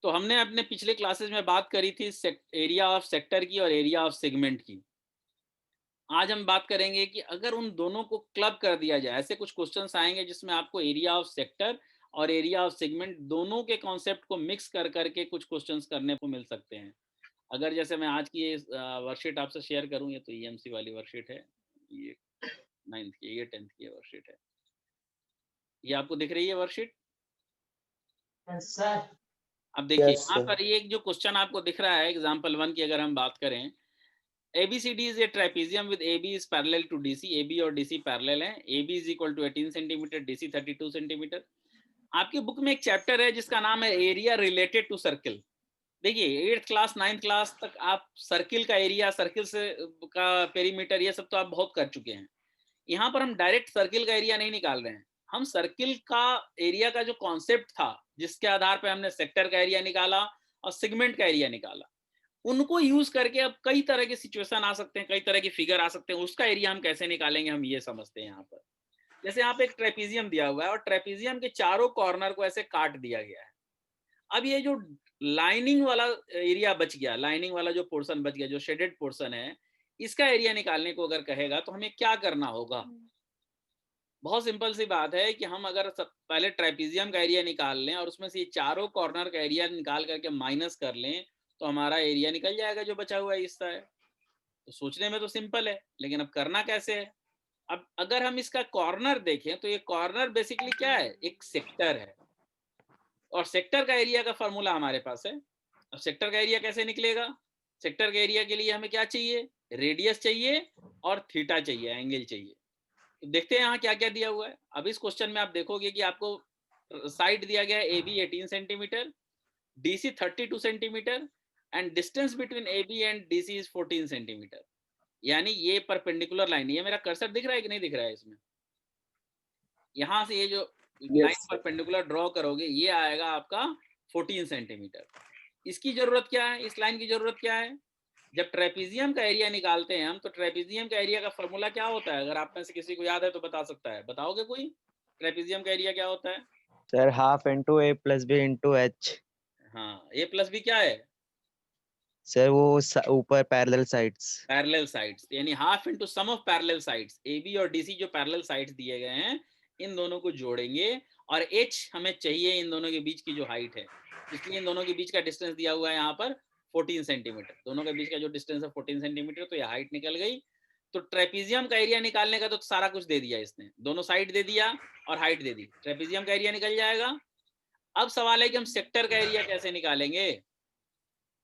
तो हमने अपने पिछले क्लासेस में बात करी थी एरिया ऑफ सेक्टर की और एरिया ऑफ सेगमेंट की। आज हम बात करेंगे कि अगर उन दोनों को क्लब कर दिया जाए, ऐसे कुछ क्वेश्चंस आएंगे जिसमें आपको एरिया ऑफ सेक्टर और एरिया ऑफ सेगमेंट दोनों के कॉन्सेप्ट को मिक्स कर करके कुछ क्वेश्चंस करने को मिल सकते हैं। अगर जैसे मैं आज की ये वर्कशीट आपसे शेयर करूं, ये तो ईएमसी वाली वर्कशीट है, ये 9th की, ये 10th की वर्कशीट है। ये आपको दिख रही है वर्कशीट? सर। अब देखिए यस यहाँ सर। पर ये जो क्वेश्चन आपको दिख रहा है एग्जाम्पल 1 की अगर हम बात करें, ABCD is a trapezium with AB is parallel to DC. AB और DC पैरेलल हैं। AB is equal to 18 centimetre, DC 32 centimetre. आपकी बुक में एक चैप्टर है जिसका नाम है एरिया रिलेटेड टू सर्किल। देखिए 8th क्लास 9th क्लास तक आप सर्किल का एरिया, सर्किल से का पेरीमीटर, ये सब तो आप बहुत कर चुके हैं। यहाँ पर हम डायरेक्ट सर्किल का एरिया नहीं निकाल रहे हैं। हम सर्किल का एरिया का जो कॉन्सेप्ट था, जिसके आधार पर हमने सेक्टर का एरिया निकाला और सेगमेंट का एरिया निकाला, उनको यूज करके अब कई तरह के सिचुएशन आ सकते हैं, कई तरह की फिगर आ सकते हैं। उसका एरिया हम कैसे निकालेंगे, हम ये समझते हैं यहाँ पर। जैसे यहाँ पे एक ट्रेपीजियम दिया हुआ है और ट्रेपीजियम के चारों कॉर्नर को ऐसे काट दिया गया है। अब ये जो लाइनिंग वाला एरिया बच गया, लाइनिंग वाला जो पोर्शन बच गया, जो शेडेड पोर्शन है, इसका एरिया निकालने को अगर कहेगा तो हमें क्या करना होगा? बहुत सिंपल सी बात है कि हम अगर सब पहले ट्रेपीजियम का एरिया निकाल लें और उसमें से ये चारों कॉर्नर का एरिया निकाल करके माइनस कर लें, तो हमारा एरिया निकल जाएगा जो बचा हुआ हिस्सा है। तो सोचने में तो सिंपल है, लेकिन अब करना कैसे है? अब अगर हम इसका कॉर्नर देखें तो ये कॉर्नर बेसिकली क्या है? एक सेक्टर है और सेक्टर का एरिया का फॉर्मूला हमारे पास है। अब सेक्टर का एरिया कैसे निकलेगा? सेक्टर के एरिया के लिए हमें क्या चाहिए? रेडियस चाहिए और थीटा चाहिए, एंगल चाहिए। तो देखते हैं यहाँ क्या क्या दिया हुआ है। अब इस क्वेश्चन में आप देखोगे कि आपको साइड दिया गया है A B 18 centimetre, D C 32 centimetre and distance between A B and D C is 14 centimetre. यानी ये परपेंडिकुलर लाइन, ये मेरा कर्सर दिख रहा है कि नहीं दिख रहा है इसमें? यहाँ से ये जो yes line sir. Perpendicular draw करोगे ये आएगा आपका 14 सेंटीमीटर। इसकी जरूरत क्या है? इस लाइन की जरूरत क्या है? जब ट्रेपीजियम का एरिया निकालते हैं हम, तो ट्रेपीजियम का एरिया का फॉर्मूला क्या होता है? अगर आप में से किसी को याद है तो बता सकता है, बताओगे कोई? ट्रेपीजियम का एरिया क्या होता है? Sir half into A plus B into H. हाँ, ए प्लस बी क्या है? सर वो ऊपर पैरेलल साइड्स। पैरेलल साइड्स, यानी half into sum of parallel sides. A B और डीसी जो पैरेलल साइड्स दिए गए हैं, इन दोनों को जोड़ेंगे और एच हमें चाहिए इन दोनों के बीच की जो हाइट है। इसलिए इन दोनों के बीच का डिस्टेंस दिया हुआ है यहाँ पर 14 सेंटीमीटर। दोनों के बीच का जो डिस्टेंस है 14 सेंटीमीटर, तो ये हाइट निकल गई। तो ट्रेपीजियम का एरिया निकालने का तो सारा कुछ दे दिया इसने, दोनों साइड दे दिया और हाइट दे दी, ट्रेपीजियम का एरिया निकल जाएगा। अब सवाल है कि हम सेक्टर का एरिया कैसे निकालेंगे?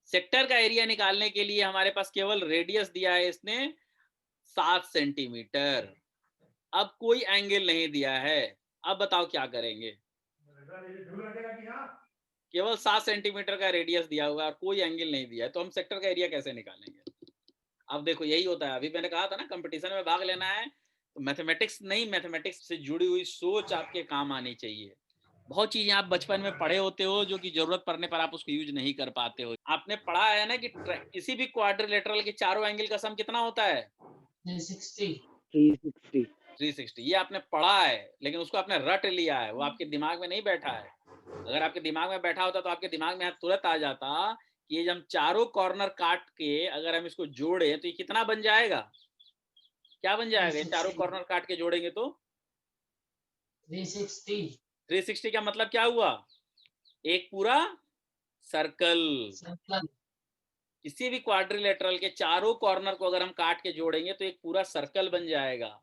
सेक्टर का एरिया निकालने के लिए हमारे पास केवल रेडियस दिया है इसने 7 सेंटीमीटर। अब कोई एंगल नहीं दिया है। अब बताओ क्या करेंगे? केवल 7 सेंटीमीटर का रेडियस दिया हुआ है और कोई एंगल नहीं दिया है, तो हम सेक्टर का एरिया कैसे निकालेंगे? अब देखो यही होता है, अभी मैंने कहा था ना कंपटीशन में भाग लेना है तो मैथमेटिक्स नहीं, मैथमेटिक्स से जुड़ी हुई सोच आपके काम आनी चाहिए। बहुत चीजें आप बचपन में पढ़े होते हो जो कि जरूरत पड़ने पर आप उसको यूज नहीं कर पाते हो। आपने पढ़ा है ना कि किसी भी क्वाड्रिलेटरल के चारों एंगल का सम कितना होता है? 360। 360। 360। ये आपने पढ़ा है, लेकिन उसको आपने रट लिया है, वो आपके दिमाग में नहीं बैठा है। अगर आपके दिमाग में बैठा होता तो आपके दिमाग में तुरंत आ जाता कि ये जब हम चारों कॉर्नर काट के अगर हम इसको जोड़े तो ये कितना बन जाएगा? क्या बन जाएगा ये चारों 360। कॉर्नर काट के जोड़ेंगे तो? 360। 360 का मतलब क्या हुआ? एक पूरा सर्कल। सर्कल। किसी भी क्वाड्रिलेटरल के चारों कॉर्नर को अगर हम काट के जोड़ेंगे तो एक पूरा सर्कल बन जाएगा।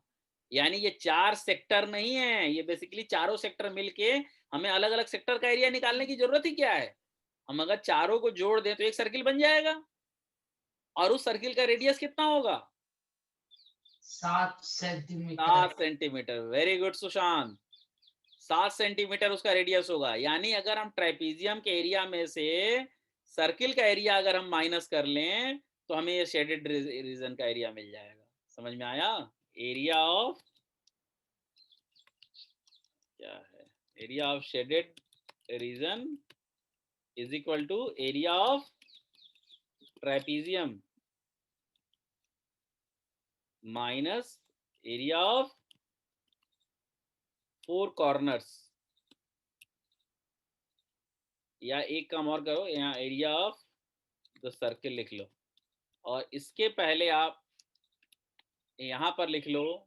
यानी ये 4 सेक्टर नहीं है, ये बेसिकली चारों सेक्टर मिलके, हमें अलग अलग सेक्टर का एरिया निकालने की जरूरत ही क्या है? हम अगर चारों को जोड़ दें तो एक सर्किल बन जाएगा। और उस सर्किल का रेडियस कितना होगा? 7 centimetre. 7 centimetre. Very good Sushant. 7 centimetre उसका रेडियस होगा। यानी अगर हम ट्रेपीजियम के एरिया में से सर्किल का एरिया अगर हम माइनस कर लें तो हमें ये शेडेड रीजन का एरिया मिल जाएगा। समझ में आया? एरिया ऑफ क्या है? Area of shaded region is equal to area of trapezium minus area of 4 corners. या एक काम और करो, यहाँ एरिया ऑफ द सर्किल लिख लो, और इसके पहले आप यहाँ पर लिख लो,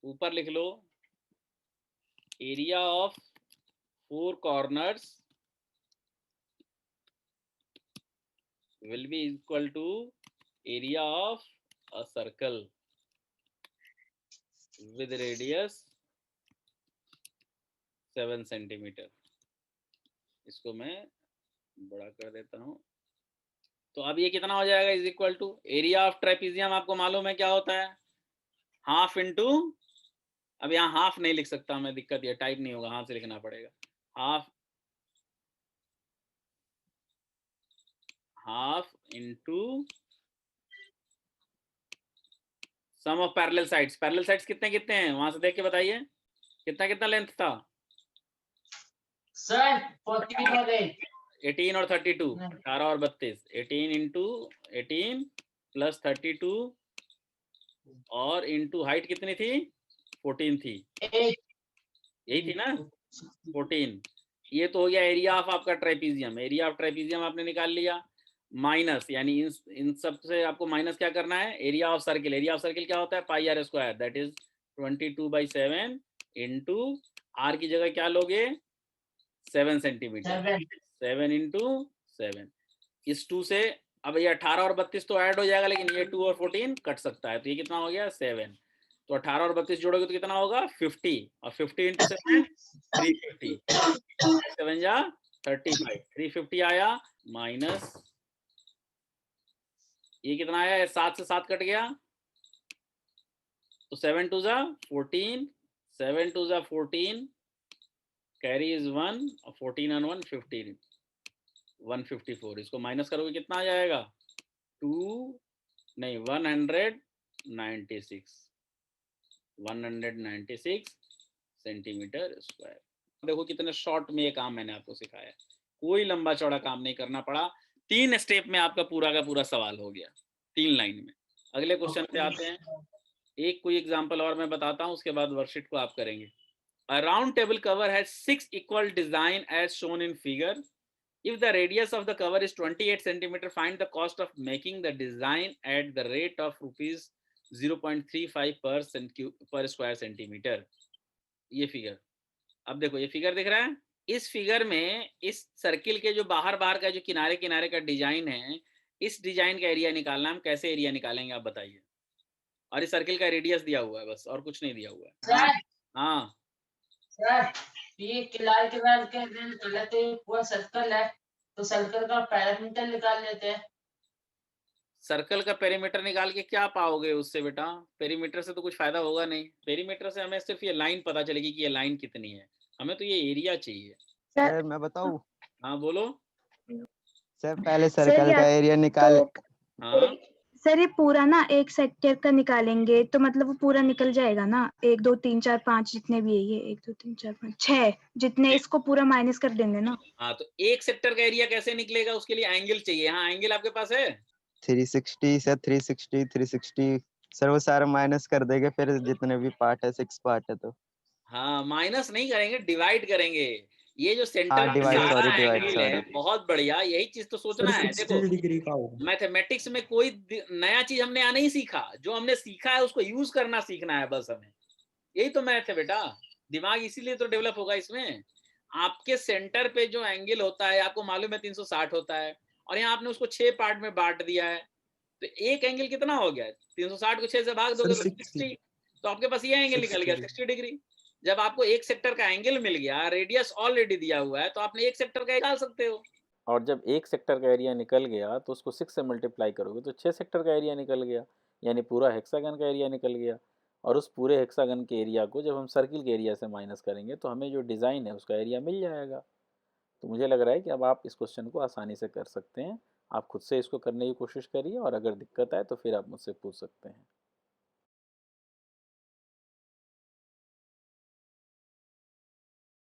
ऊपर लिख लो area of 4 corners will be equal to area of a circle with radius 7 centimetre. इसको मैं बड़ा कर देता हूँ। तो अब ये कितना हो जाएगा, is equal to area of trapezium, आपको मालूम है क्या होता है, हाफ इंटू, अब यहाँ हाफ नहीं लिख सकता मैं, दिक्कत ये टाइप नहीं होगा, हाथ से लिखना पड़ेगा, half into sum of parallel sides. Parallel sides कितने कितने हैं वहां से देख के बताइए, कितना कितना लेंथ था सर 14 और 8 18 और 32, 18 और 32, 18 इंटू 18 प्लस 32 और इंटू हाइट कितनी थी 14 थी, 8 यही थी ना 14। ये तो हो गया एरिया ऑफ आपका ट्रेपीजियम। एरिया ऑफ ट्रेपीजियम आपने निकाल लिया, माइनस यानी इन सब से आपको माइनस क्या करना है, area of circle. Area of circle क्या होता है, pi R square, that is 22/7 into R की जगह क्या लोगे 7 सेंटीमीटर, 7 इंटू 7। इस 2 से अब ये 18 और 32 तो ऐड हो जाएगा, लेकिन ये 2 और 14 कट सकता है, तो ये कितना हो गया 7। तो 18 और 32 जोड़ोगे तो कितना होगा 50, और 50 इंटू 7 350, 7 जा 35, 350 आया, माइनस ये कितना आया, 7 से 7 कट गया, तो 7 2 जा 14, 7 2 जा 14, कैरी इज 1, और 14 on 1 15, 154। इसको माइनस करोगे कितना आ जाएगा 196 सेंटीमीटर स्क्वायर। देखो कितने शॉर्ट में ये काम मैंने आपको सिखाया, कोई लंबा चौड़ा काम नहीं करना पड़ा, 3 स्टेप में आपका पूरा का पूरा सवाल हो गया, 3 लाइन में। अगले क्वेश्चन पे आते हैं, एक कोई एग्जांपल और मैं बताता हूं, उसके बाद वर्कशीट को आप करेंगे। A round table cover has 6 equal design as shown in figure. If the radius of the cover is 28 centimeter, find the cost of making the design at the rate of rupees 0.35 per square centimeter. ये figure, अब देखो ये figure दिख रहा है, इस figure में इस सर्किल के जो बाहर बाहर का जो किनारे किनारे का डिजाइन है, इस डिजाइन का एरिया निकालना, हम कैसे एरिया निकालेंगे आप बताइए। और इस सर्किल का रेडियस दिया हुआ है, बस और कुछ नहीं दिया हुआ है। सर हाँ सर ये किनारे किनारे के निकाले तो पूरा सर्कल है, तो सर्कल का पैरामीटर निकाल लेते हैं। सर्कल का पेरीमीटर निकाल के क्या पाओगे उससे बेटा, पेरीमीटर से तो कुछ फायदा होगा नहीं, पेरीमीटर से हमें सिर्फ ये लाइन पता चलेगी कि ये लाइन कितनी है, हमें तो ये एरिया चाहिए। सर मैं बताऊं, हाँ बोलो। सर पहले सर सर्कल का एरिया निकाल। हाँ सर ये पूरा ना एक सेक्टर का निकालेंगे तो मतलब वो पूरा निकल जाएगा ना, 1 2 3 4 5 जितने भी है, ये 1 2 3 4 5 6 जितने, इसको पूरा माइनस कर देंगे ना। हाँ, तो एक सेक्टर का एरिया कैसे निकलेगा, उसके लिए एंगल चाहिए। हाँ एंगल आपके पास है 360 सर, 360 360 सर, वो सारा माइनस कर देंगे फिर जितने भी पार्ट है, 6 पार्ट है तो। हाँ, माइनस नहीं करेंगे, डिवाइड करेंगे। ये जो सेंटर हाँ में डिवाइड, सारा सॉरी डिवाइड, एंगल है, सॉरी। बहुत बढ़िया, यही चीज तो सोचना है। देखो 60 डिग्री का होगा। मैथमेटिक्स में कोई नया चीज हमने यहाँ नहीं सीखा, जो हमने सीखा है उसको यूज करना सीखना है बस हमें, यही तो मैथ है बेटा। दिमाग इसीलिए तो डेवलप होगा इसमें। आपके सेंटर पे जो एंगल होता है आपको मालूम है 360 होता है, और यहाँ आपने उसको 6 पार्ट में बांट दिया है, तो एक एंगल कितना हो गया, 360 को 6 से भाग दोगे तो 60, तो आपके पास ये एंगल निकल गया 60 डिग्री। जब आपको एक सेक्टर का एंगल मिल गया, रेडियस ऑलरेडी दिया हुआ है, तो आपने एक सेक्टर का निकाल सकते हो। और जब एक सेक्टर का एरिया निकल गया तो उसको 6 से मल्टीप्लाई करोगे तो 6 सेक्टर का एरिया निकल गया, यानी पूरा हेक्सागन का एरिया निकल गया। और उस पूरे हेक्सागन के एरिया को जब हम सर्किल के एरिया से माइनस करेंगे तो हमें जो डिज़ाइन है उसका एरिया मिल जाएगा। तो मुझे लग रहा है कि अब आप इस क्वेश्चन को आसानी से कर सकते हैं। आप खुद से इसको करने की कोशिश करिए, और अगर दिक्कत आए तो फिर आप मुझसे पूछ सकते हैं।